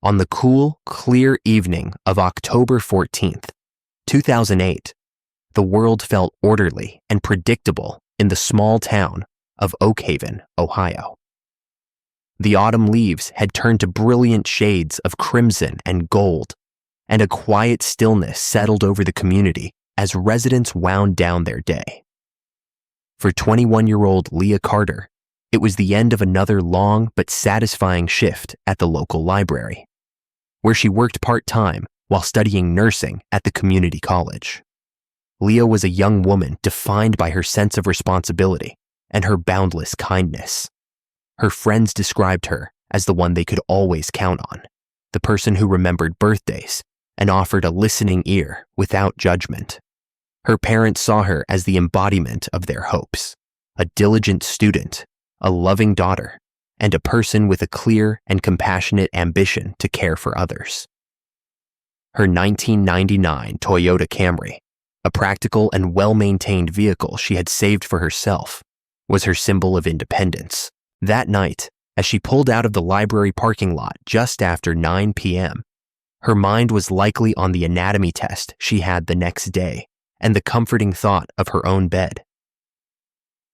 On the cool, clear evening of October 14th, 2008, the world felt orderly and predictable in the small town of Oak Haven, Ohio. The autumn leaves had turned to brilliant shades of crimson and gold, and a quiet stillness settled over the community as residents wound down their day. For 21-year-old Leah Carter, it was the end of another long but satisfying shift at the local library, where she worked part-time while studying nursing at the community college. Leah was a young woman defined by her sense of responsibility and her boundless kindness. Her friends described her as the one they could always count on, the person who remembered birthdays and offered a listening ear without judgment. Her parents saw her as the embodiment of their hopes, a diligent student, a loving daughter, and a person with a clear and compassionate ambition to care for others. Her 1999 Toyota Camry, a practical and well-maintained vehicle she had saved for herself, was her symbol of independence. That night, as she pulled out of the library parking lot just after 9 p.m., her mind was likely on the anatomy test she had the next day and the comforting thought of her own bed.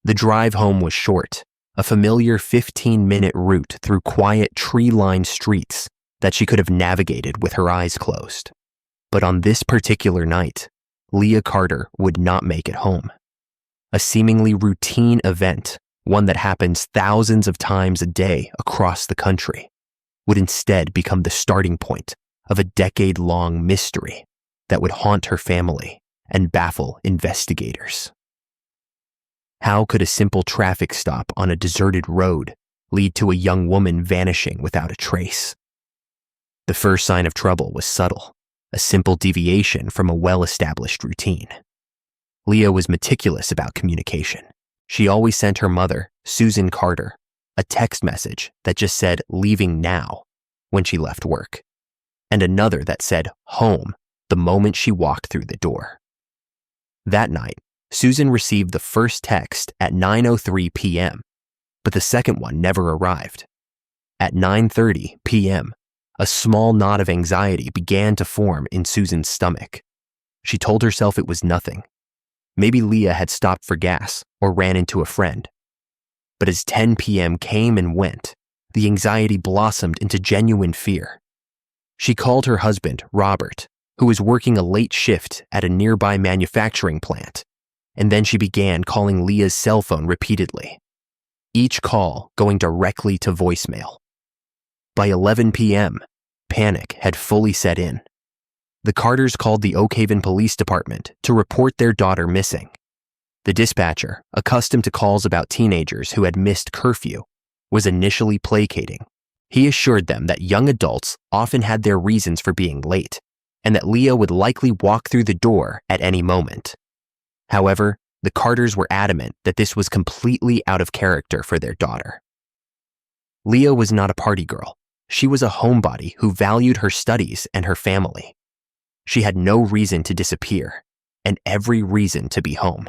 The drive home was short, a familiar 15-minute route through quiet tree-lined streets that she could have navigated with her eyes closed. But on this particular night, Leah Carter would not make it home. A seemingly routine event, one that happens thousands of times a day across the country, would instead become the starting point of a decade-long mystery that would haunt her family and baffle investigators. How could a simple traffic stop on a deserted road lead to a young woman vanishing without a trace? The first sign of trouble was subtle, a simple deviation from a well-established routine. Leah was meticulous about communication. She always sent her mother, Susan Carter, a text message that just said "leaving now" when she left work, and another that said "home" the moment she walked through the door. That night, Susan received the first text at 9:03 p.m., but the second one never arrived. At 9:30 p.m., a small knot of anxiety began to form in Susan's stomach. She told herself it was nothing. Maybe Leah had stopped for gas or ran into a friend. But as 10 p.m. came and went, the anxiety blossomed into genuine fear. She called her husband, Robert, who was working a late shift at a nearby manufacturing plant, and then she began calling Leah's cell phone repeatedly, each call going directly to voicemail. By 11 p.m., panic had fully set in. The Carters called the Oak Haven Police Department to report their daughter missing. The dispatcher, accustomed to calls about teenagers who had missed curfew, was initially placating. He assured them that young adults often had their reasons for being late, and that Leah would likely walk through the door at any moment. However, the Carters were adamant that this was completely out of character for their daughter. Leah was not a party girl. She was a homebody who valued her studies and her family. She had no reason to disappear, and every reason to be home.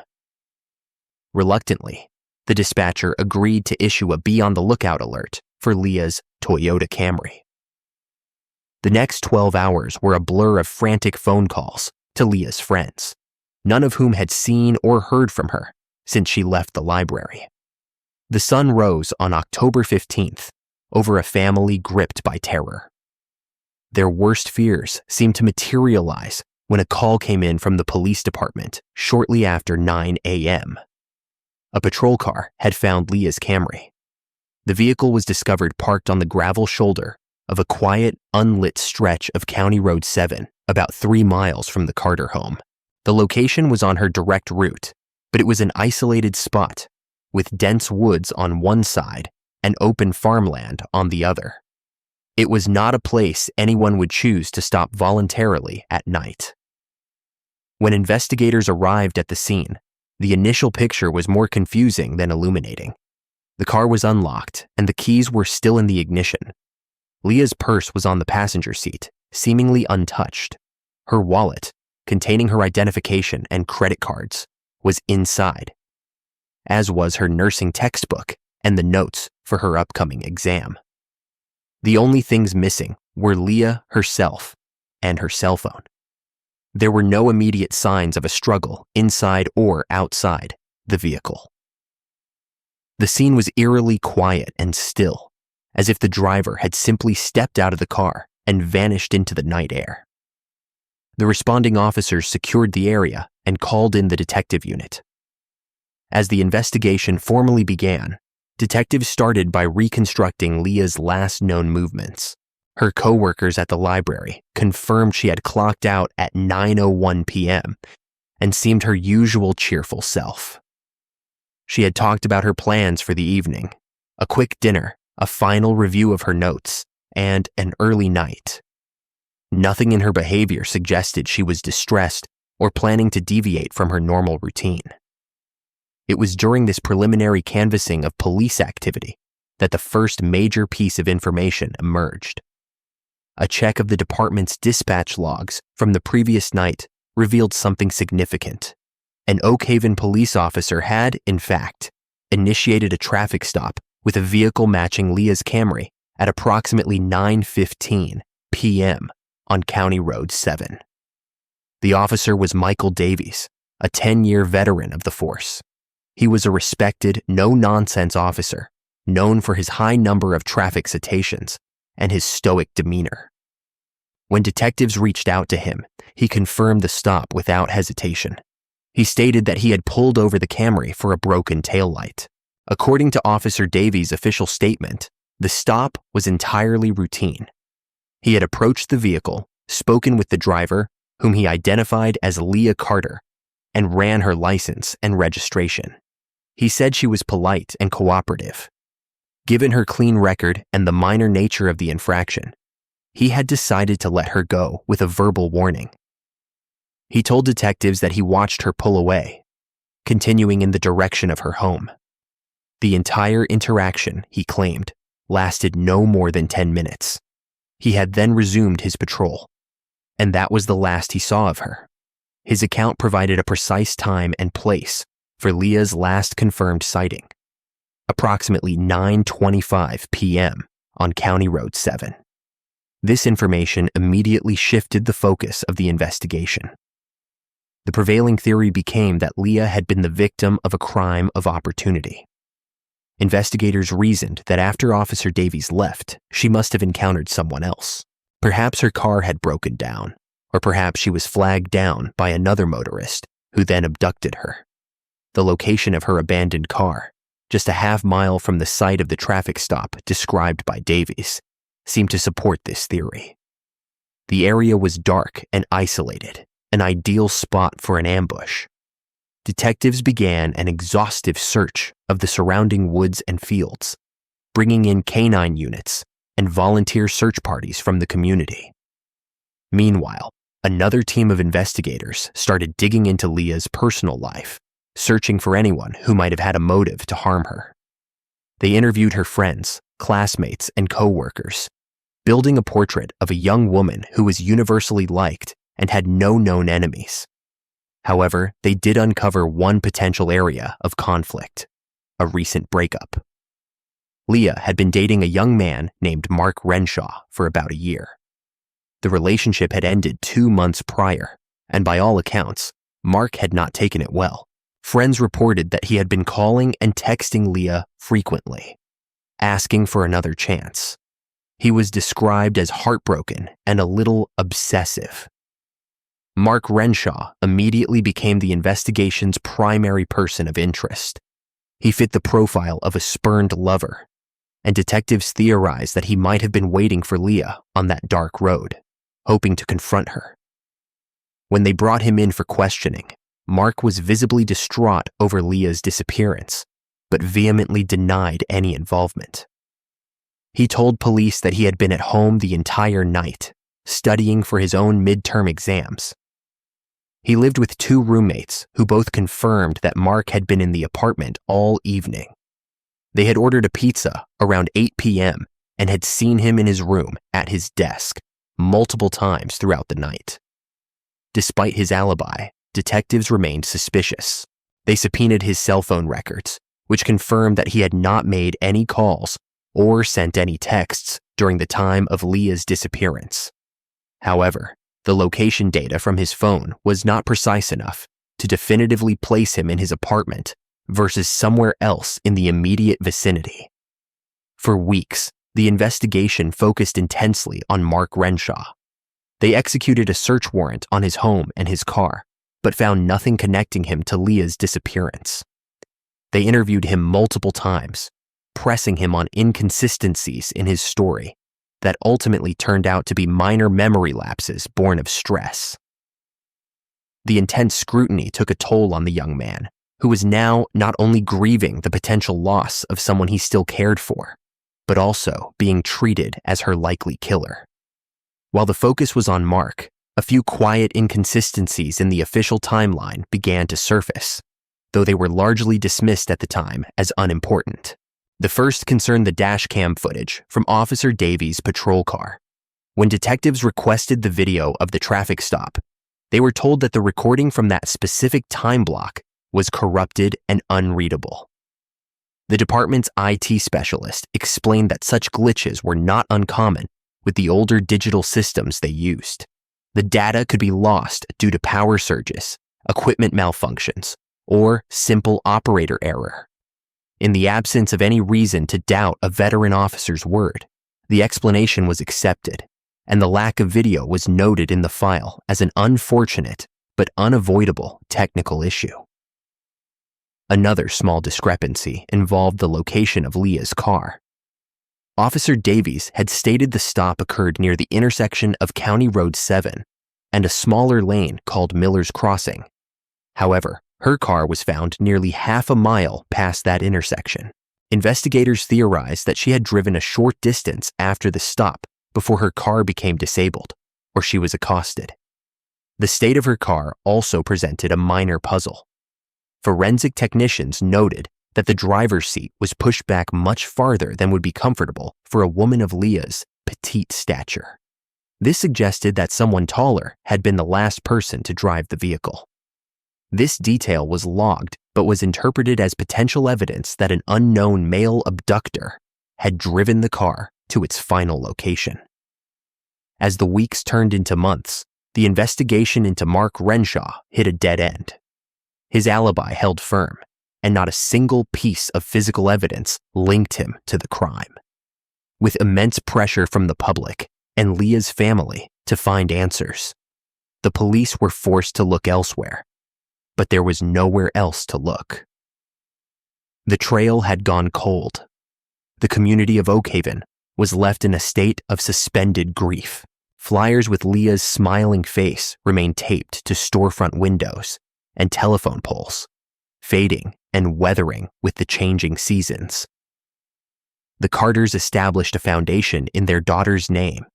Reluctantly, the dispatcher agreed to issue a be-on-the-lookout alert for Leah's Toyota Camry. The next 12 hours were a blur of frantic phone calls to Leah's friends, none of whom had seen or heard from her since she left the library. The sun rose on October 15th over a family gripped by terror. Their worst fears seemed to materialize when a call came in from the police department shortly after 9 a.m. A patrol car had found Leah's Camry. The vehicle was discovered parked on the gravel shoulder of a quiet, unlit stretch of County Road 7, about 3 miles from the Carter home. The location was on her direct route, but it was an isolated spot with dense woods on one side and open farmland on the other. It was not a place anyone would choose to stop voluntarily at night. When investigators arrived at the scene, the initial picture was more confusing than illuminating. The car was unlocked, and the keys were still in the ignition. Leah's purse was on the passenger seat, seemingly untouched. Her wallet, containing her identification and credit cards, was inside, as was her nursing textbook and the notes for her upcoming exam. The only things missing were Leah herself and her cell phone. There were no immediate signs of a struggle inside or outside the vehicle. The scene was eerily quiet and still, as if the driver had simply stepped out of the car and vanished into the night air. The responding officers secured the area and called in the detective unit. As the investigation formally began, detectives started by reconstructing Leah's last known movements. Her co-workers at the library confirmed she had clocked out at 9:01 p.m. and seemed her usual cheerful self. She had talked about her plans for the evening, a quick dinner, a final review of her notes, and an early night. Nothing in her behavior suggested she was distressed or planning to deviate from her normal routine. It was during this preliminary canvassing of police activity that the first major piece of information emerged. A check of the department's dispatch logs from the previous night revealed something significant. An Oakhaven police officer had, in fact, initiated a traffic stop with a vehicle matching Leah's Camry at approximately 9:15 p.m. on County Road 7. The officer was Michael Davies, a 10-year veteran of the force. He was a respected, no-nonsense officer, known for his high number of traffic citations and his stoic demeanor. When detectives reached out to him, he confirmed the stop without hesitation. He stated that he had pulled over the Camry for a broken taillight. According to Officer Davies' official statement, the stop was entirely routine. He had approached the vehicle, spoken with the driver, whom he identified as Leah Carter, and ran her license and registration. He said she was polite and cooperative. Given her clean record and the minor nature of the infraction, he had decided to let her go with a verbal warning. He told detectives that he watched her pull away, continuing in the direction of her home. The entire interaction, he claimed, lasted no more than 10 minutes. He had then resumed his patrol, and that was the last he saw of her. His account provided a precise time and place for Leah's last confirmed sighting, approximately 9:25 p.m. on County Road 7. This information immediately shifted the focus of the investigation. The prevailing theory became that Leah had been the victim of a crime of opportunity. Investigators reasoned that after Officer Davies left, she must have encountered someone else. Perhaps her car had broken down, or perhaps she was flagged down by another motorist who then abducted her. The location of her abandoned car, just a half-mile from the site of the traffic stop described by Davies, seemed to support this theory. The area was dark and isolated, an ideal spot for an ambush. Detectives began an exhaustive search of the surrounding woods and fields, bringing in canine units and volunteer search parties from the community. Meanwhile, another team of investigators started digging into Leah's personal life, searching for anyone who might have had a motive to harm her. They interviewed her friends, classmates, and co-workers, building a portrait of a young woman who was universally liked and had no known enemies. However, they did uncover one potential area of conflict: a recent breakup. Leah had been dating a young man named Mark Renshaw for about a year. The relationship had ended 2 months prior, and by all accounts, Mark had not taken it well. Friends reported that he had been calling and texting Leah frequently, asking for another chance. He was described as heartbroken and a little obsessive. Mark Renshaw immediately became the investigation's primary person of interest. He fit the profile of a spurned lover, and detectives theorized that he might have been waiting for Leah on that dark road, hoping to confront her. When they brought him in for questioning, Mark was visibly distraught over Leah's disappearance, but vehemently denied any involvement. He told police that he had been at home the entire night, studying for his own midterm exams. He lived with 2 roommates who both confirmed that Mark had been in the apartment all evening. They had ordered a pizza around 8 p.m. and had seen him in his room at his desk multiple times throughout the night. Despite his alibi, detectives remained suspicious. They subpoenaed his cell phone records, which confirmed that he had not made any calls or sent any texts during the time of Leah's disappearance. However, the location data from his phone was not precise enough to definitively place him in his apartment versus somewhere else in the immediate vicinity. For weeks, the investigation focused intensely on Mark Renshaw. They executed a search warrant on his home and his car, but found nothing connecting him to Leah's disappearance. They interviewed him multiple times, pressing him on inconsistencies in his story that ultimately turned out to be minor memory lapses born of stress. The intense scrutiny took a toll on the young man, who was now not only grieving the potential loss of someone he still cared for, but also being treated as her likely killer. While the focus was on Mark, a few quiet inconsistencies in the official timeline began to surface, though they were largely dismissed at the time as unimportant. The first concerned the dash cam footage from Officer Davies' patrol car. When detectives requested the video of the traffic stop, they were told that the recording from that specific time block was corrupted and unreadable. The department's IT specialist explained that such glitches were not uncommon with the older digital systems they used. The data could be lost due to power surges, equipment malfunctions, or simple operator error. In the absence of any reason to doubt a veteran officer's word, the explanation was accepted, and the lack of video was noted in the file as an unfortunate but unavoidable technical issue. Another small discrepancy involved the location of Leah's car. Officer Davies had stated the stop occurred near the intersection of County Road 7 and a smaller lane called Miller's Crossing. However, her car was found nearly half a mile past that intersection. Investigators theorized that she had driven a short distance after the stop before her car became disabled, or she was accosted. The state of her car also presented a minor puzzle. Forensic technicians noted that the driver's seat was pushed back much farther than would be comfortable for a woman of Leah's petite stature. This suggested that someone taller had been the last person to drive the vehicle. This detail was logged but was interpreted as potential evidence that an unknown male abductor had driven the car to its final location. As the weeks turned into months, the investigation into Mark Renshaw hit a dead end. His alibi held firm, and not a single piece of physical evidence linked him to the crime. With immense pressure from the public and Leah's family to find answers, the police were forced to look elsewhere, but there was nowhere else to look. The trail had gone cold. The community of Oakhaven was left in a state of suspended grief. Flyers with Leah's smiling face remained taped to storefront windows and telephone poles, fading and weathering with the changing seasons. The Carters established a foundation in their daughter's name,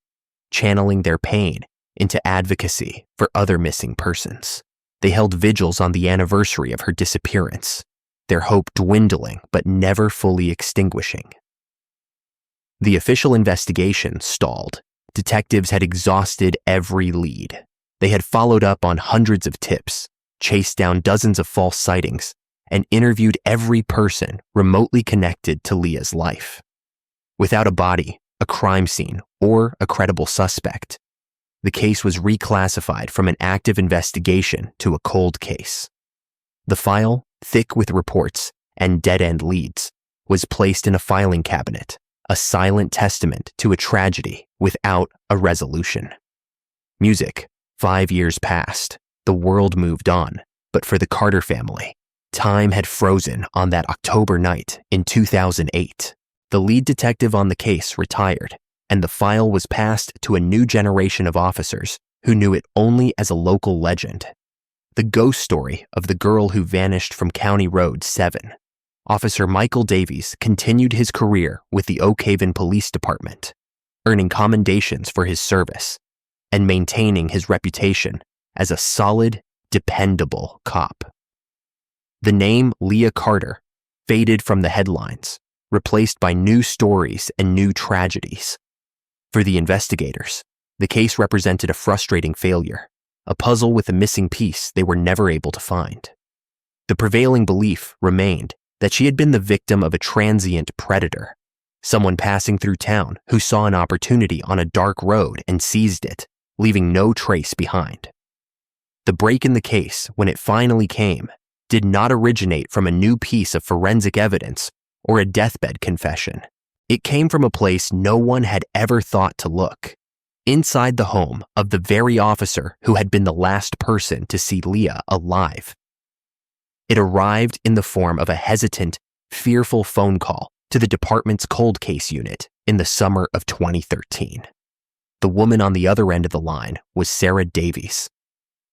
channeling their pain into advocacy for other missing persons. They held vigils on the anniversary of her disappearance, their hope dwindling but never fully extinguishing. The official investigation stalled. Detectives had exhausted every lead. They had followed up on hundreds of tips, chased down dozens of false sightings, and interviewed every person remotely connected to Leah's life. Without a body, a crime scene, or a credible suspect, the case was reclassified from an active investigation to a cold case. The file, thick with reports and dead-end leads, was placed in a filing cabinet, a silent testament to a tragedy without a resolution. Music. 5 years passed. The world moved on, but for the Carter family, time had frozen on that October night in 2008. The lead detective on the case retired, and the file was passed to a new generation of officers who knew it only as a local legend. The ghost story of the girl who vanished from County Road 7. Officer Michael Davies continued his career with the Oakhaven Police Department, earning commendations for his service and maintaining his reputation as a solid, dependable cop. The name Leah Carter faded from the headlines, replaced by new stories and new tragedies. For the investigators, the case represented a frustrating failure, a puzzle with a missing piece they were never able to find. The prevailing belief remained that she had been the victim of a transient predator, someone passing through town who saw an opportunity on a dark road and seized it, leaving no trace behind. The break in the case, when it finally came, did not originate from a new piece of forensic evidence or a deathbed confession. It came from a place no one had ever thought to look, inside the home of the very officer who had been the last person to see Leah alive. It arrived in the form of a hesitant, fearful phone call to the department's cold case unit in the summer of 2013. The woman on the other end of the line was Sarah Davies,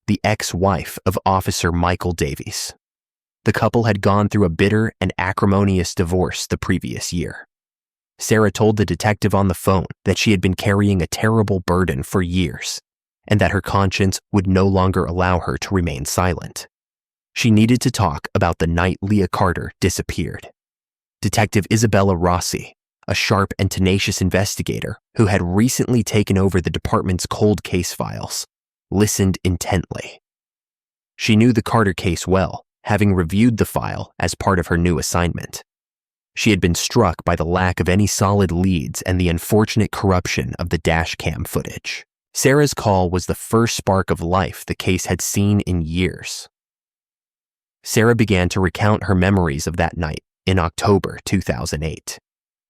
the ex-wife of Officer Michael Davies. The couple had gone through a bitter and acrimonious divorce the previous year. Sarah told the detective on the phone that she had been carrying a terrible burden for years and that her conscience would no longer allow her to remain silent. She needed to talk about the night Leah Carter disappeared. Detective Isabella Rossi, a sharp and tenacious investigator who had recently taken over the department's cold case files, listened intently. She knew the Carter case well, having reviewed the file as part of her new assignment. She had been struck by the lack of any solid leads and the unfortunate corruption of the dash cam footage. Sarah's call was the first spark of life the case had seen in years. Sarah began to recount her memories of that night in October 2008.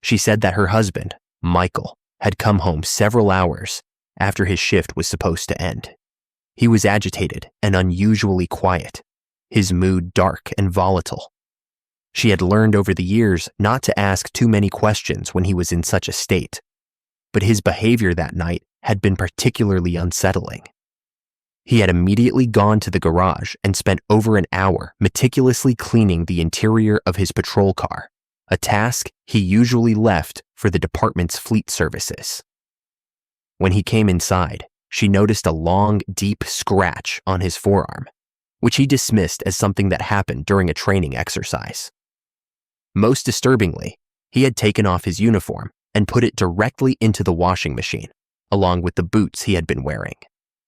She said that her husband, Michael, had come home several hours after his shift was supposed to end. He was agitated and unusually quiet, his mood dark and volatile. She had learned over the years not to ask too many questions when he was in such a state, but his behavior that night had been particularly unsettling. He had immediately gone to the garage and spent over an hour meticulously cleaning the interior of his patrol car, a task he usually left for the department's fleet services. When he came inside, she noticed a long, deep scratch on his forearm, which he dismissed as something that happened during a training exercise. Most disturbingly, he had taken off his uniform and put it directly into the washing machine, along with the boots he had been wearing,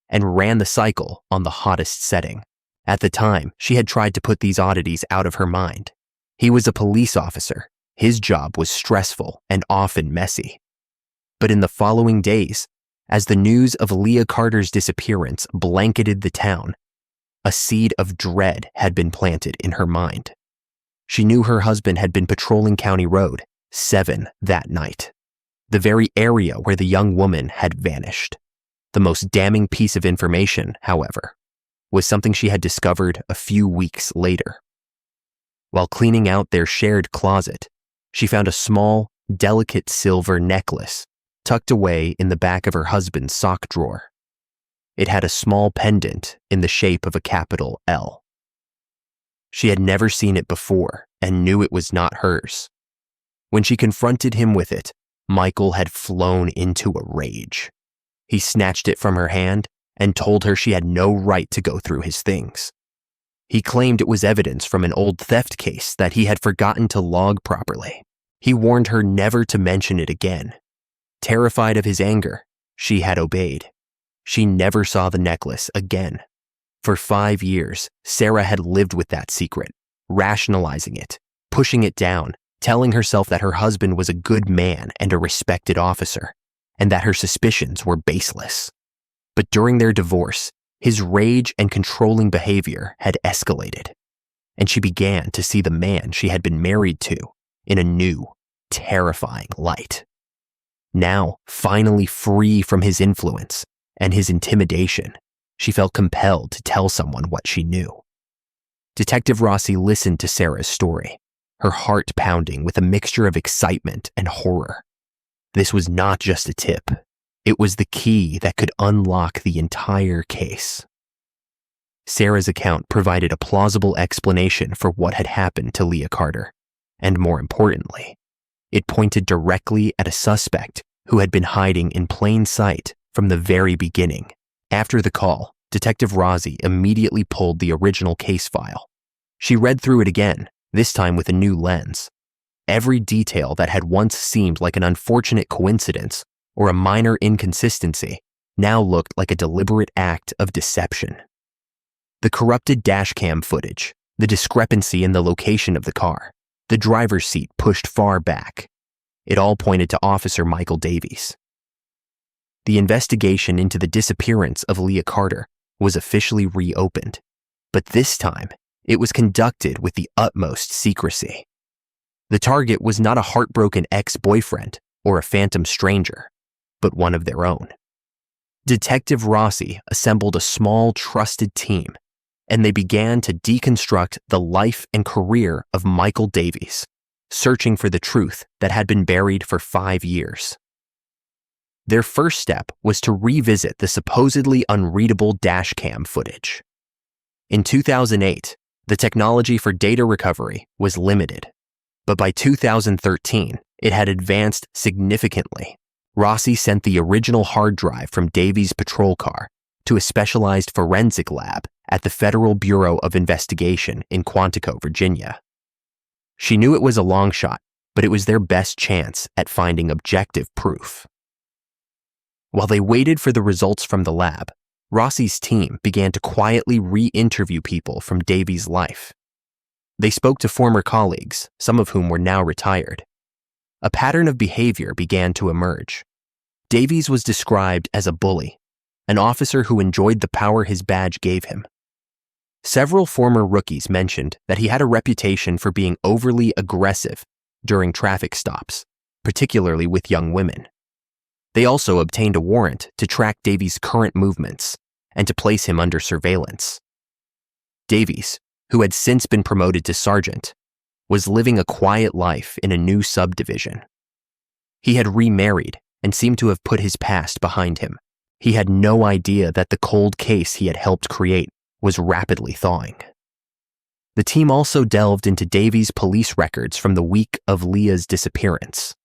and ran the cycle on the hottest setting. At the time, she had tried to put these oddities out of her mind. He was a police officer. His job was stressful and often messy. But in the following days, as the news of Leah Carter's disappearance blanketed the town, a seed of dread had been planted in her mind. She knew her husband had been patrolling County Road 7 that night, the very area where the young woman had vanished. The most damning piece of information, however, was something she had discovered a few weeks later. While cleaning out their shared closet, she found a small, delicate silver necklace tucked away in the back of her husband's sock drawer. It had a small pendant in the shape of a capital L. She had never seen it before and knew it was not hers. When she confronted him with it, Michael had flown into a rage. He snatched it from her hand and told her she had no right to go through his things. He claimed it was evidence from an old theft case that he had forgotten to log properly. He warned her never to mention it again. Terrified of his anger, she had obeyed. She never saw the necklace again. For 5 years, Sarah had lived with that secret, rationalizing it, pushing it down, telling herself that her husband was a good man and a respected officer, and that her suspicions were baseless. But during their divorce, his rage and controlling behavior had escalated, and she began to see the man she had been married to in a new, terrifying light. Now, finally free from his influence and his intimidation, she felt compelled to tell someone what she knew. Detective Rossi listened to Sarah's story, her heart pounding with a mixture of excitement and horror. This was not just a tip. It was the key that could unlock the entire case. Sarah's account provided a plausible explanation for what had happened to Leah Carter, and more importantly, it pointed directly at a suspect who had been hiding in plain sight from the very beginning. After the call, Detective Rossi immediately pulled the original case file. She read through it again, this time with a new lens. Every detail that had once seemed like an unfortunate coincidence or a minor inconsistency now looked like a deliberate act of deception. The corrupted dashcam footage, the discrepancy in the location of the car, the driver's seat pushed far back. It all pointed to Officer Michael Davies. The investigation into the disappearance of Leah Carter was officially reopened, but this time it was conducted with the utmost secrecy. The target was not a heartbroken ex-boyfriend or a phantom stranger, but one of their own. Detective Rossi assembled a small, trusted team, and they began to deconstruct the life and career of Michael Davies, searching for the truth that had been buried for 5 years. Their first step was to revisit the supposedly unreadable dashcam footage. In 2008, the technology for data recovery was limited, but by 2013, it had advanced significantly. Rossi sent the original hard drive from Davies' patrol car to a specialized forensic lab at the Federal Bureau of Investigation in Quantico, Virginia. She knew it was a long shot, but it was their best chance at finding objective proof. While they waited for the results from the lab, Rossi's team began to quietly re-interview people from Davies' life. They spoke to former colleagues, some of whom were now retired. A pattern of behavior began to emerge. Davies was described as a bully, an officer who enjoyed the power his badge gave him. Several former rookies mentioned that he had a reputation for being overly aggressive during traffic stops, particularly with young women. They also obtained a warrant to track Davies' current movements and to place him under surveillance. Davies, who had since been promoted to sergeant, was living a quiet life in a new subdivision. He had remarried and seemed to have put his past behind him. He had no idea that the cold case he had helped create was rapidly thawing. The team also delved into Davies' police records from the week of Leah's disappearance.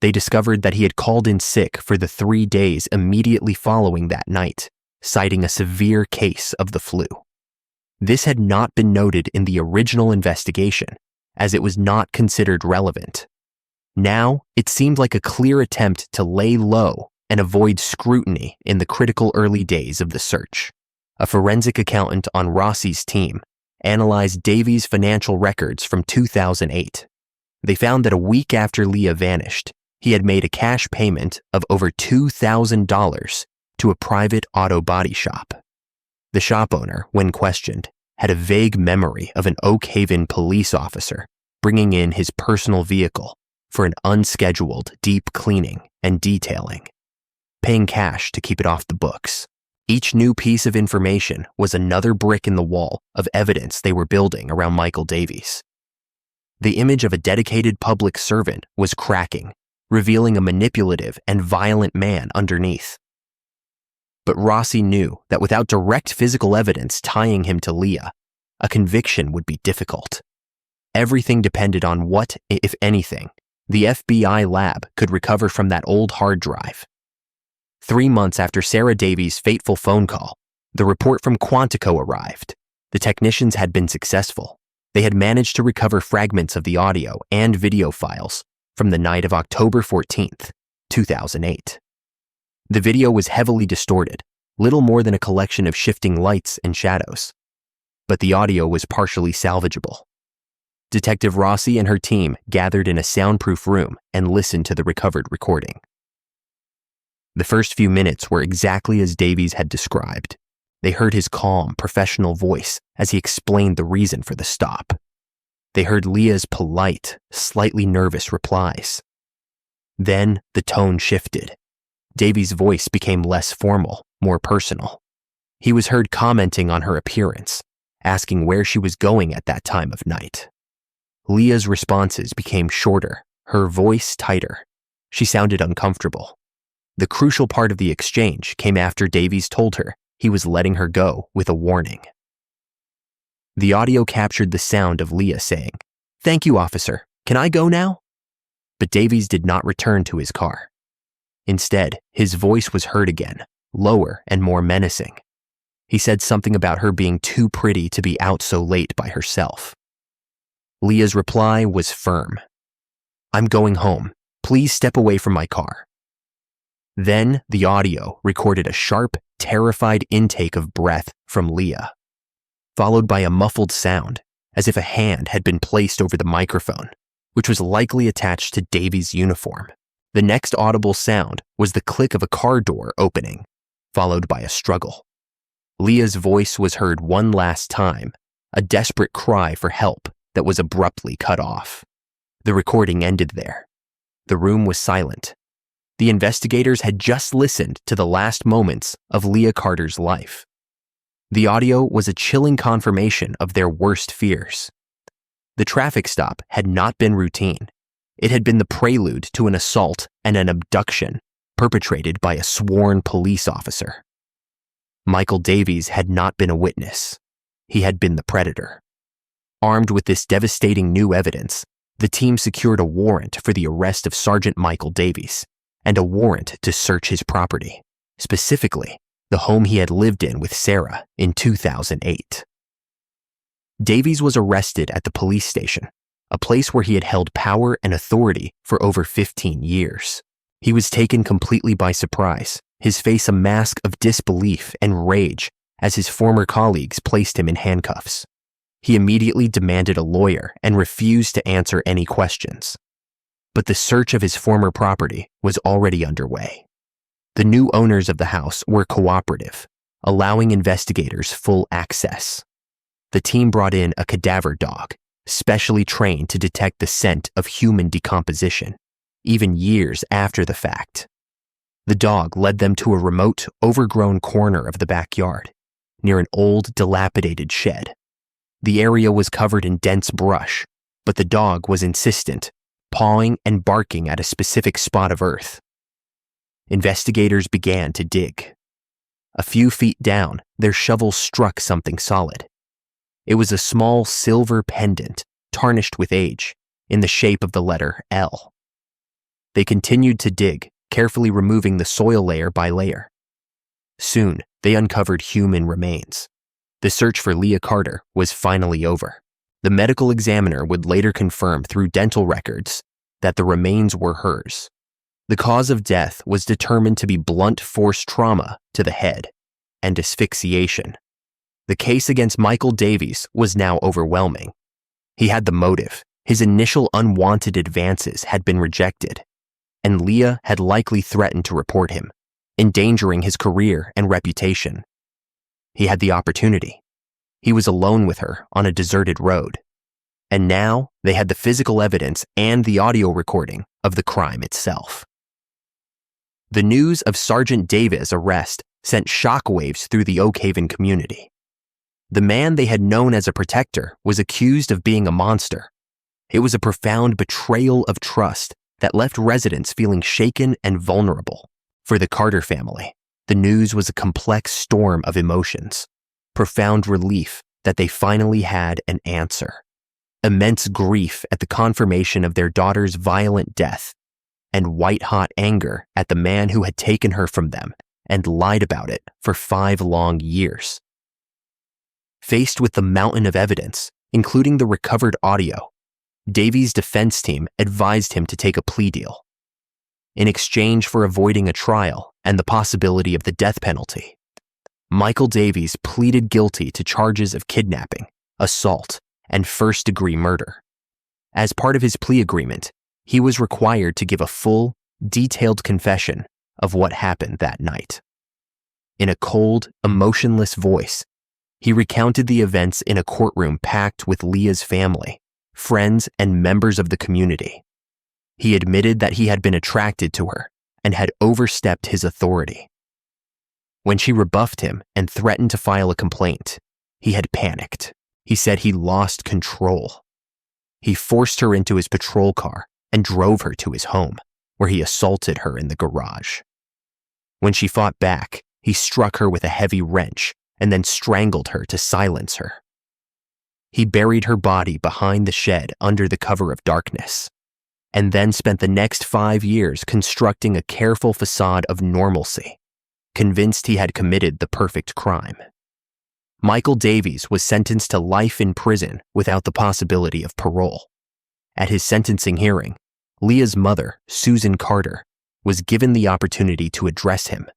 They discovered that he had called in sick for the 3 days immediately following that night, citing a severe case of the flu. This had not been noted in the original investigation, as it was not considered relevant. Now, it seemed like a clear attempt to lay low and avoid scrutiny in the critical early days of the search. A forensic accountant on Rossi's team analyzed Davies' financial records from 2008. They found that a week after Leah vanished, he had made a cash payment of over $2,000 to a private auto body shop. The shop owner, when questioned, had a vague memory of an Oak Haven police officer bringing in his personal vehicle for an unscheduled deep cleaning and detailing, paying cash to keep it off the books. Each new piece of information was another brick in the wall of evidence they were building around Michael Davies. The image of a dedicated public servant was cracking, revealing a manipulative and violent man underneath. But Rossi knew that without direct physical evidence tying him to Leah, a conviction would be difficult. Everything depended on what, if anything, the FBI lab could recover from that old hard drive. 3 months after Sarah Davies' fateful phone call, the report from Quantico arrived. The technicians had been successful. They had managed to recover fragments of the audio and video files from the night of October 14th, 2008. The video was heavily distorted, little more than a collection of shifting lights and shadows. But the audio was partially salvageable. Detective Rossi and her team gathered in a soundproof room and listened to the recovered recording. The first few minutes were exactly as Davies had described. They heard his calm, professional voice as he explained the reason for the stop. They heard Leah's polite, slightly nervous replies. Then the tone shifted. Davies' voice became less formal, more personal. He was heard commenting on her appearance, asking where she was going at that time of night. Leah's responses became shorter, her voice tighter. She sounded uncomfortable. The crucial part of the exchange came after Davies told her he was letting her go with a warning. The audio captured the sound of Leah saying, "Thank you, officer. Can I go now?" But Davies did not return to his car. Instead, his voice was heard again, lower and more menacing. He said something about her being too pretty to be out so late by herself. Leah's reply was firm. "I'm going home. Please step away from my car." Then the audio recorded a sharp, terrified intake of breath from Leah, followed by a muffled sound, as if a hand had been placed over the microphone. which was likely attached to Davies' uniform. The next audible sound was the click of a car door opening, followed by a struggle. Leah's voice was heard one last time, a desperate cry for help that was abruptly cut off. The recording ended there. The room was silent. The investigators had just listened to the last moments of Leah Carter's life. The audio was a chilling confirmation of their worst fears. The traffic stop had not been routine. It had been the prelude to an assault and an abduction perpetrated by a sworn police officer. Michael Davies had not been a witness. He had been the predator. Armed with this devastating new evidence, the team secured a warrant for the arrest of Sergeant Michael Davies and a warrant to search his property, specifically the home he had lived in with Sarah in 2008. Davies was arrested at the police station, a place where he had held power and authority for over 15 years. He was taken completely by surprise, his face a mask of disbelief and rage as his former colleagues placed him in handcuffs. He immediately demanded a lawyer and refused to answer any questions. But the search of his former property was already underway. The new owners of the house were cooperative, allowing investigators full access. The team brought in a cadaver dog, specially trained to detect the scent of human decomposition, even years after the fact. The dog led them to a remote, overgrown corner of the backyard, near an old, dilapidated shed. The area was covered in dense brush, but the dog was insistent, pawing and barking at a specific spot of earth. Investigators began to dig. A few feet down, their shovels struck something solid. It was a small silver pendant, tarnished with age, in the shape of the letter L. They continued to dig, carefully removing the soil layer by layer. Soon, they uncovered human remains. The search for Leah Carter was finally over. The medical examiner would later confirm through dental records that the remains were hers. The cause of death was determined to be blunt force trauma to the head and asphyxiation. The case against Michael Davies was now overwhelming. He had the motive. His initial unwanted advances had been rejected, and Leah had likely threatened to report him, endangering his career and reputation. He had the opportunity. He was alone with her on a deserted road. And now they had the physical evidence and the audio recording of the crime itself. The news of Sergeant Davies' arrest sent shockwaves through the Oak Haven community. The man they had known as a protector was accused of being a monster. It was a profound betrayal of trust that left residents feeling shaken and vulnerable. For the Carter family, the news was a complex storm of emotions. Profound relief that they finally had an answer. Immense grief at the confirmation of their daughter's violent death, and white-hot anger at the man who had taken her from them and lied about it for 5 long years. Faced with the mountain of evidence, including the recovered audio, Davies' defense team advised him to take a plea deal. In exchange for avoiding a trial and the possibility of the death penalty, Michael Davies pleaded guilty to charges of kidnapping, assault, and first-degree murder. As part of his plea agreement, he was required to give a full, detailed confession of what happened that night. In a cold, emotionless voice, he recounted the events in a courtroom packed with Leah's family, friends, and members of the community. He admitted that he had been attracted to her and had overstepped his authority. When she rebuffed him and threatened to file a complaint, he had panicked. He said he lost control. He forced her into his patrol car and drove her to his home, where he assaulted her in the garage. When she fought back, he struck her with a heavy wrench and then strangled her to silence her. He buried her body behind the shed under the cover of darkness, and then spent the next 5 years constructing a careful facade of normalcy, convinced he had committed the perfect crime. Michael Davies was sentenced to life in prison without the possibility of parole. At his sentencing hearing, Leah's mother, Susan Carter, was given the opportunity to address him.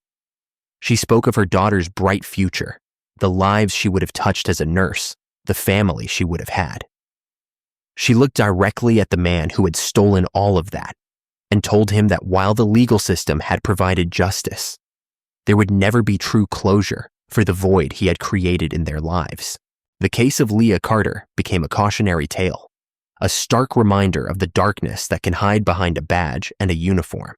She spoke of her daughter's bright future, the lives she would have touched as a nurse, the family she would have had. She looked directly at the man who had stolen all of that and told him that while the legal system had provided justice, there would never be true closure for the void he had created in their lives. The case of Leah Carter became a cautionary tale, a stark reminder of the darkness that can hide behind a badge and a uniform.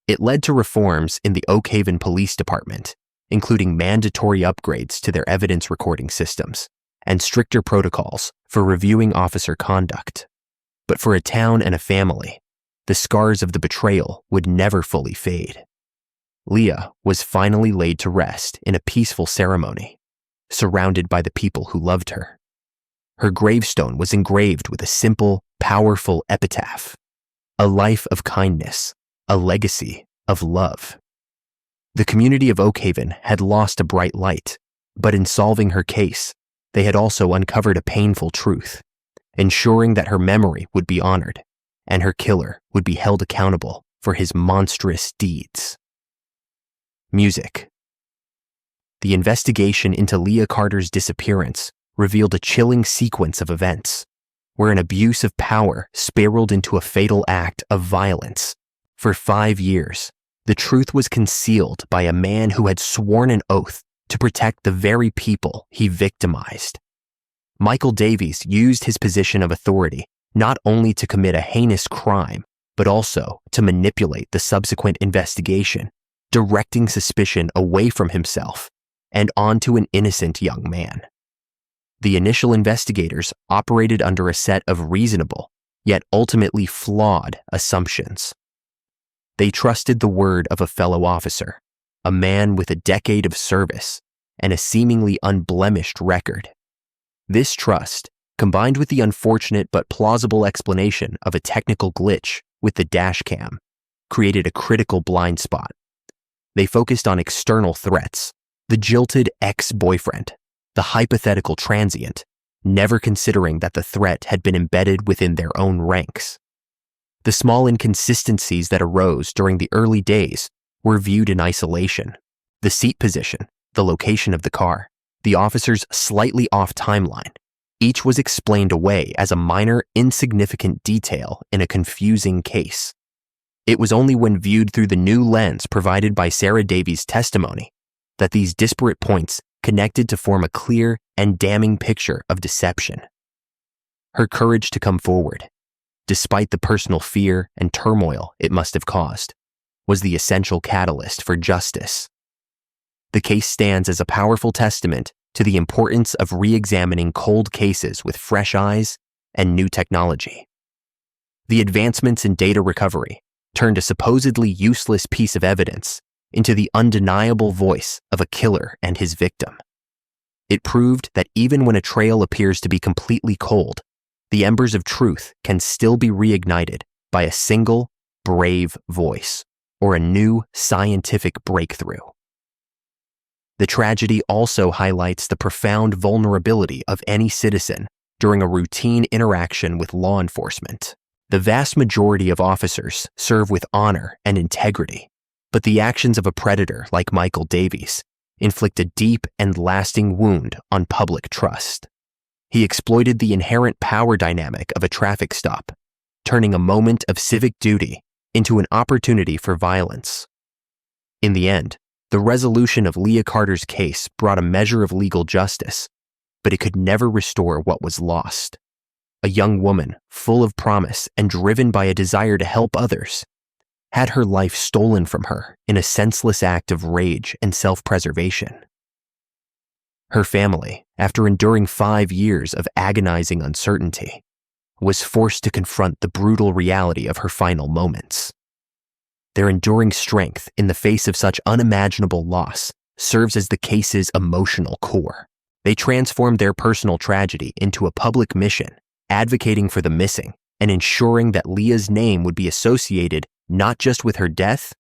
It led to reforms in the Oak Haven Police Department, including mandatory upgrades to their evidence recording systems and stricter protocols for reviewing officer conduct. But for a town and a family, the scars of the betrayal would never fully fade. Leah was finally laid to rest in a peaceful ceremony, surrounded by the people who loved her. Her gravestone was engraved with a simple, powerful epitaph: a life of kindness, a legacy of love. The community of Oak Haven had lost a bright light, but in solving her case, they had also uncovered a painful truth, ensuring that her memory would be honored and her killer would be held accountable for his monstrous deeds. Music. The investigation into Leah Carter's disappearance revealed a chilling sequence of events, where an abuse of power spiraled into a fatal act of violence. For 5 years, the truth was concealed by a man who had sworn an oath to protect the very people he victimized. Michael Davies used his position of authority not only to commit a heinous crime, but also to manipulate the subsequent investigation, directing suspicion away from himself and onto an innocent young man. The initial investigators operated under a set of reasonable, yet ultimately flawed assumptions. They trusted the word of a fellow officer, a man with a decade of service and a seemingly unblemished record. This trust, combined with the unfortunate but plausible explanation of a technical glitch with the dash cam, created a critical blind spot. They focused on external threats: the jilted ex-boyfriend, the hypothetical transient, never considering that the threat had been embedded within their own ranks. The small inconsistencies that arose during the early days were viewed in isolation: the seat position, the location of the car, the officer's slightly off timeline. Each was explained away as a minor, insignificant detail in a confusing case. It was only when viewed through the new lens provided by Sarah Davies' testimony that these disparate points connected to form a clear and damning picture of deception. Her courage to come forward, despite the personal fear and turmoil it must have caused, was the essential catalyst for justice. The case stands as a powerful testament to the importance of re-examining cold cases with fresh eyes and new technology. The advancements in data recovery turned a supposedly useless piece of evidence into the undeniable voice of a killer and his victim. It proved that even when a trail appears to be completely cold, the embers of truth can still be reignited by a single, brave voice or a new scientific breakthrough. The tragedy also highlights the profound vulnerability of any citizen during a routine interaction with law enforcement. The vast majority of officers serve with honor and integrity, but the actions of a predator like Michael Davies inflict a deep and lasting wound on public trust. He exploited the inherent power dynamic of a traffic stop, turning a moment of civic duty into an opportunity for violence. In the end, the resolution of Leah Carter's case brought a measure of legal justice, but it could never restore what was lost. A young woman, full of promise and driven by a desire to help others, had her life stolen from her in a senseless act of rage and self-preservation. Her family, after enduring 5 years of agonizing uncertainty, was forced to confront the brutal reality of her final moments. Their enduring strength in the face of such unimaginable loss serves as the case's emotional core. They transformed their personal tragedy into a public mission, advocating for the missing and ensuring that Leah's name would be associated not just with her death,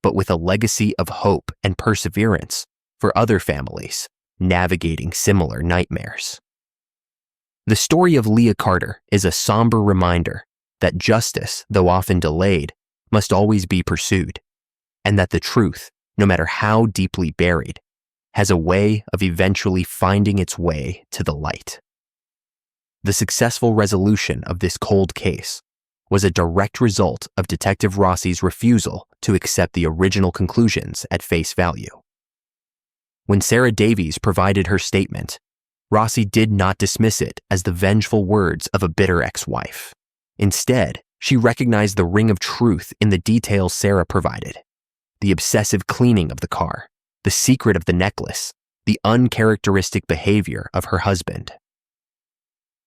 but with a legacy of hope and perseverance for other families navigating similar nightmares. The story of Leah Carter is a somber reminder that justice, though often delayed, must always be pursued, and that the truth, no matter how deeply buried, has a way of eventually finding its way to the light. The successful resolution of this cold case was a direct result of Detective Rossi's refusal to accept the original conclusions at face value. When Sarah Davies provided her statement, Rossi did not dismiss it as the vengeful words of a bitter ex-wife. Instead, she recognized the ring of truth in the details Sarah provided: the obsessive cleaning of the car, the secret of the necklace, the uncharacteristic behavior of her husband.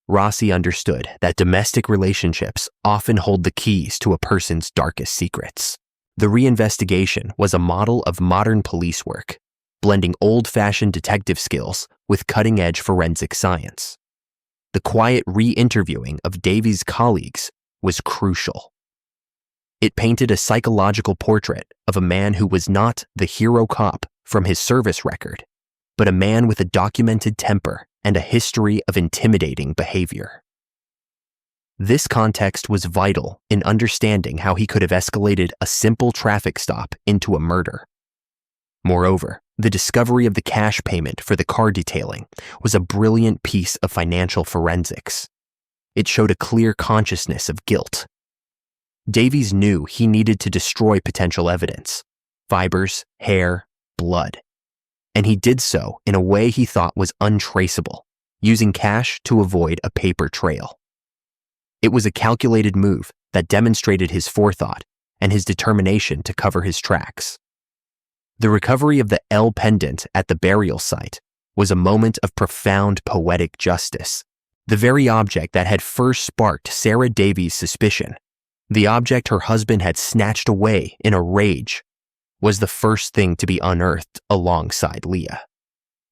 Rossi understood that domestic relationships often hold the keys to a person's darkest secrets. The reinvestigation was a model of modern police work, blending old-fashioned detective skills with cutting-edge forensic science. The quiet re-interviewing of Davies' colleagues was crucial. It painted a psychological portrait of a man who was not the hero cop from his service record, but a man with a documented temper and a history of intimidating behavior. This context was vital in understanding how he could have escalated a simple traffic stop into a murder. Moreover, the discovery of the cash payment for the car detailing was a brilliant piece of financial forensics. It showed a clear consciousness of guilt. Davies knew he needed to destroy potential evidence: fibers, hair, blood. And he did so in a way he thought was untraceable, using cash to avoid a paper trail. It was a calculated move that demonstrated his forethought and his determination to cover his tracks. The recovery of the L pendant at the burial site was a moment of profound poetic justice. The very object that had first sparked Sarah Davies' suspicion, the object her husband had snatched away in a rage, was the first thing to be unearthed alongside Leah.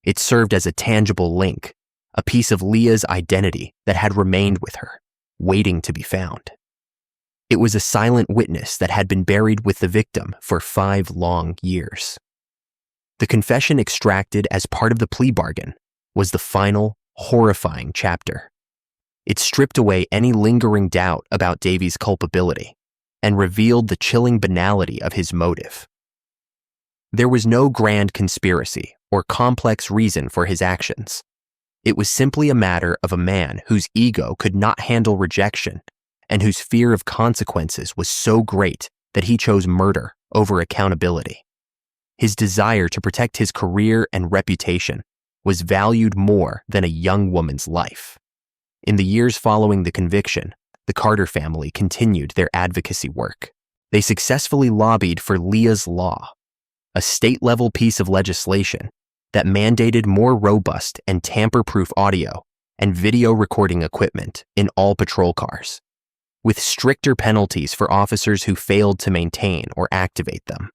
It served as a tangible link, a piece of Leah's identity that had remained with her, waiting to be found. It was a silent witness that had been buried with the victim for 5 long years. The confession extracted as part of the plea bargain was the final, horrifying chapter. It stripped away any lingering doubt about Davies' culpability and revealed the chilling banality of his motive. There was no grand conspiracy or complex reason for his actions. It was simply a matter of a man whose ego could not handle rejection and whose fear of consequences was so great that he chose murder over accountability. His desire to protect his career and reputation was valued more than a young woman's life. In the years following the conviction, the Carter family continued their advocacy work. They successfully lobbied for Leah's Law, a state-level piece of legislation that mandated more robust and tamper-proof audio and video recording equipment in all patrol cars, with stricter penalties for officers who failed to maintain or activate them.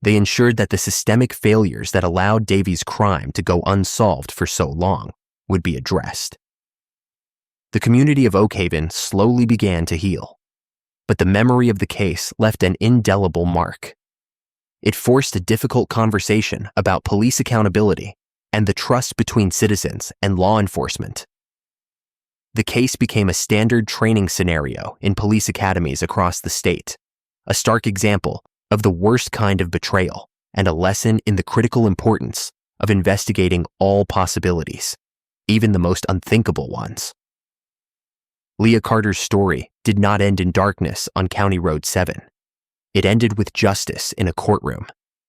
They ensured that the systemic failures that allowed Davies' crime to go unsolved for so long would be addressed. The community of Oakhaven slowly began to heal, but the memory of the case left an indelible mark. It forced a difficult conversation about police accountability and the trust between citizens and law enforcement. The case became a standard training scenario in police academies across the state, a stark example of the worst kind of betrayal and a lesson in the critical importance of investigating all possibilities, even the most unthinkable ones. Leah Carter's story did not end in darkness on County Road 7. It ended with justice in a courtroom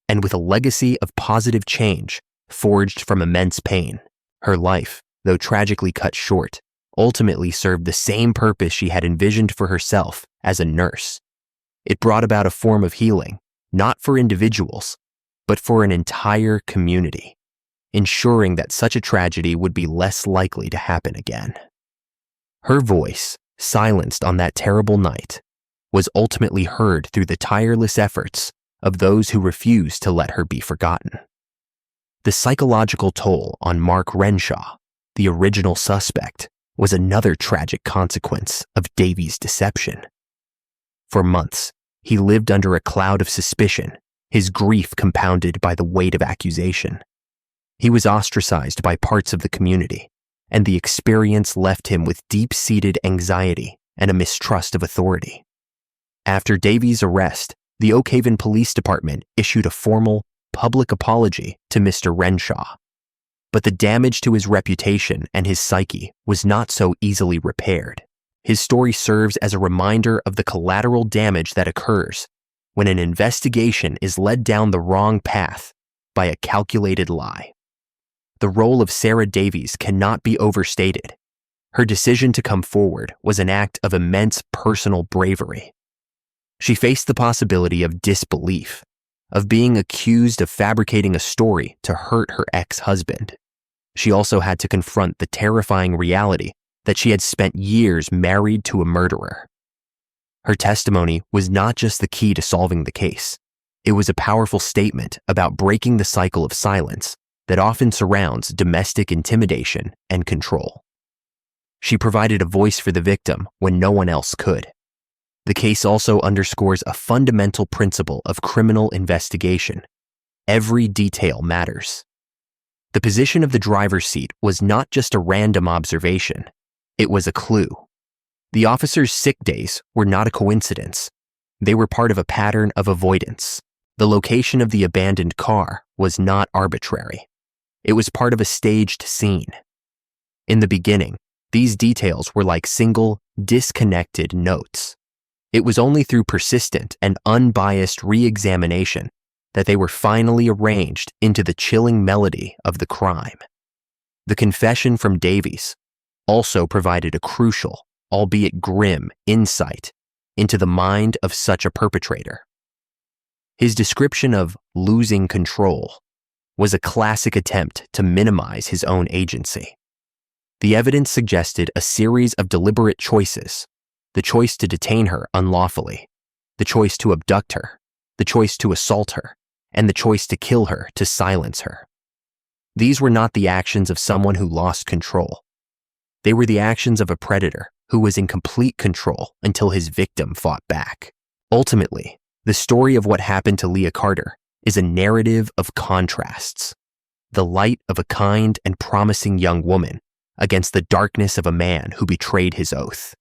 and with a legacy of positive change forged from immense pain. Her life, though tragically cut short, ultimately served the same purpose she had envisioned for herself as a nurse. It brought about a form of healing, not for individuals, but for an entire community, ensuring that such a tragedy would be less likely to happen again. Her voice, silenced on that terrible night, was ultimately heard through the tireless efforts of those who refused to let her be forgotten. The psychological toll on Mark Renshaw, the original suspect, was another tragic consequence of Davies' deception. For months, he lived under a cloud of suspicion, his grief compounded by the weight of accusation. He was ostracized by parts of the community, and the experience left him with deep-seated anxiety and a mistrust of authority. After Davies' arrest, the Oakhaven Police Department issued a formal, public apology to Mr. Renshaw. But the damage to his reputation and his psyche was not so easily repaired. His story serves as a reminder of the collateral damage that occurs when an investigation is led down the wrong path by a calculated lie. The role of Sarah Davies cannot be overstated. Her decision to come forward was an act of immense personal bravery. She faced the possibility of disbelief, of being accused of fabricating a story to hurt her ex-husband. She also had to confront the terrifying reality that she had spent years married to a murderer. Her testimony was not just the key to solving the case. It was a powerful statement about breaking the cycle of silence that often surrounds domestic intimidation and control. She provided a voice for the victim when no one else could. The case also underscores a fundamental principle of criminal investigation. Every detail matters. The position of the driver's seat was not just a random observation. It was a clue. The officer's sick days were not a coincidence. They were part of a pattern of avoidance. The location of the abandoned car was not arbitrary. It was part of a staged scene. In the beginning, these details were like single, disconnected notes. It was only through persistent and unbiased re-examination that they were finally arranged into the chilling melody of the crime. The confession from Davies also provided a crucial, albeit grim, insight into the mind of such a perpetrator. His description of losing control was a classic attempt to minimize his own agency. The evidence suggested a series of deliberate choices: the choice to detain her unlawfully, the choice to abduct her, the choice to assault her, and the choice to kill her to silence her. These were not the actions of someone who lost control. They were the actions of a predator who was in complete control until his victim fought back. Ultimately, the story of what happened to Leah Carter is a narrative of contrasts. The light of a kind and promising young woman against the darkness of a man who betrayed his oath.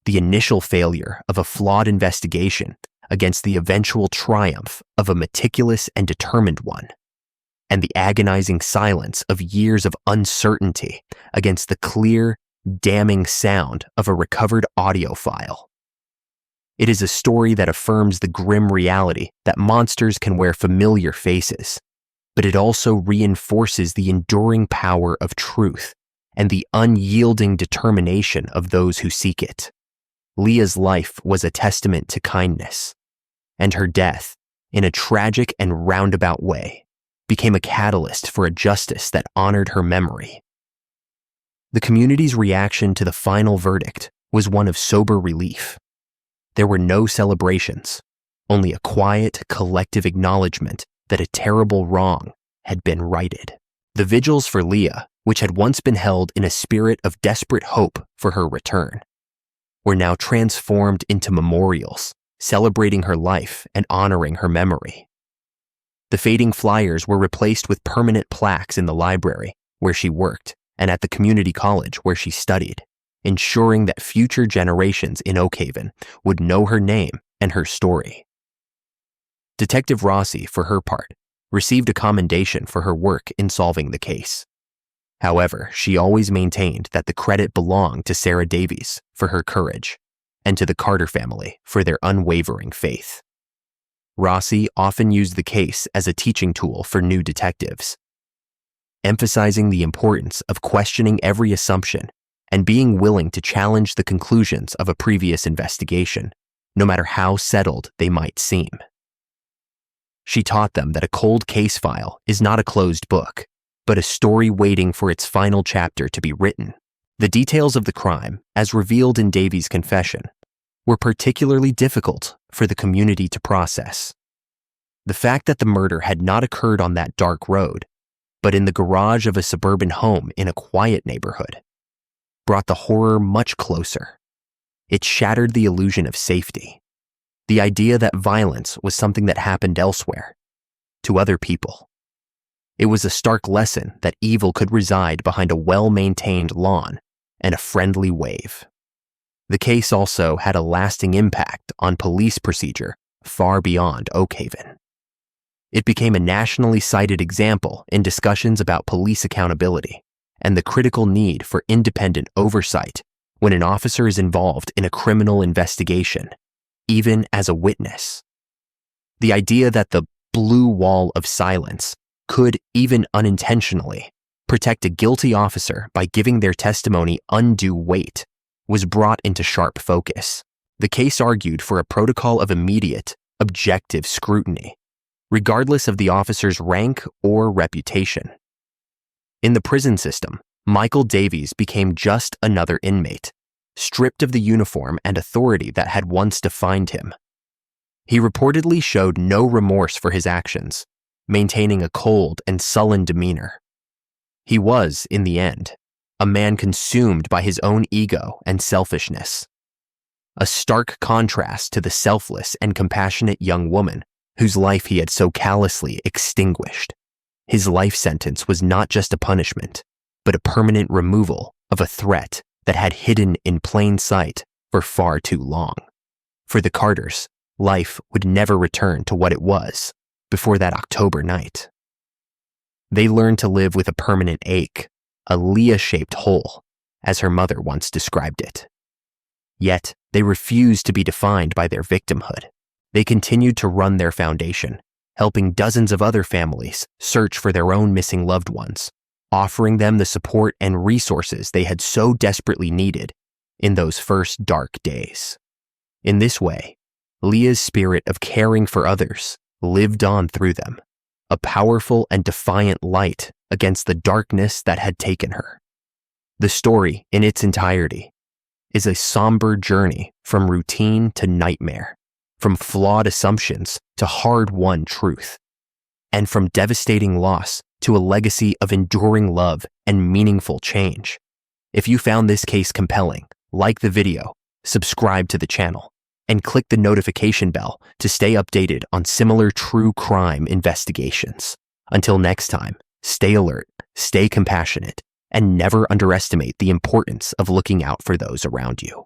The initial failure of a flawed investigation against the eventual triumph of a meticulous and determined one. And the agonizing silence of years of uncertainty against the clear, damning sound of a recovered audio file. It is a story that affirms the grim reality that monsters can wear familiar faces, but it also reinforces the enduring power of truth and the unyielding determination of those who seek it. Leah's life was a testament to kindness, and her death, in a tragic and roundabout way, became a catalyst for a justice that honored her memory. The community's reaction to the final verdict was one of sober relief. There were no celebrations, only a quiet, collective acknowledgement that a terrible wrong had been righted. The vigils for Leah, which had once been held in a spirit of desperate hope for her return, were now transformed into memorials, celebrating her life and honoring her memory. The fading flyers were replaced with permanent plaques in the library where she worked and at the community college where she studied, ensuring that future generations in Oakhaven would know her name and her story. Detective Rossi, for her part, received a commendation for her work in solving the case. However, she always maintained that the credit belonged to Sarah Davies for her courage and to the Carter family for their unwavering faith. Rossi often used the case as a teaching tool for new detectives, emphasizing the importance of questioning every assumption and being willing to challenge the conclusions of a previous investigation, no matter how settled they might seem. She taught them that a cold case file is not a closed book, but a story waiting for its final chapter to be written. The details of the crime, as revealed in Davies' confession, were particularly difficult for the community to process. The fact that the murder had not occurred on that dark road, but in the garage of a suburban home in a quiet neighborhood, brought the horror much closer. It shattered the illusion of safety, the idea that violence was something that happened elsewhere, to other people. It was a stark lesson that evil could reside behind a well-maintained lawn and a friendly wave. The case also had a lasting impact on police procedure far beyond Oakhaven. It became a nationally cited example in discussions about police accountability and the critical need for independent oversight when an officer is involved in a criminal investigation, even as a witness. The idea that the blue wall of silence could, even unintentionally, protect a guilty officer by giving their testimony undue weight was brought into sharp focus. The case argued for a protocol of immediate, objective scrutiny, regardless of the officer's rank or reputation. In the prison system, Michael Davies became just another inmate, stripped of the uniform and authority that had once defined him. He reportedly showed no remorse for his actions, maintaining a cold and sullen demeanor. He was, in the end, a man consumed by his own ego and selfishness. A stark contrast to the selfless and compassionate young woman whose life he had so callously extinguished. His life sentence was not just a punishment, but a permanent removal of a threat that had hidden in plain sight for far too long. For the Carters, life would never return to what it was before that October night. They learned to live with a permanent ache, a Leah-shaped hole, as her mother once described it. Yet, they refused to be defined by their victimhood. They continued to run their foundation, helping dozens of other families search for their own missing loved ones, offering them the support and resources they had so desperately needed in those first dark days. In this way, Leah's spirit of caring for others lived on through them, a powerful and defiant light against the darkness that had taken her. The story, in its entirety, is a somber journey from routine to nightmare, from flawed assumptions to hard-won truth, and from devastating loss to a legacy of enduring love and meaningful change. If you found this case compelling, like the video, subscribe to the channel, and click the notification bell to stay updated on similar true crime investigations. Until next time, stay alert, stay compassionate, and never underestimate the importance of looking out for those around you.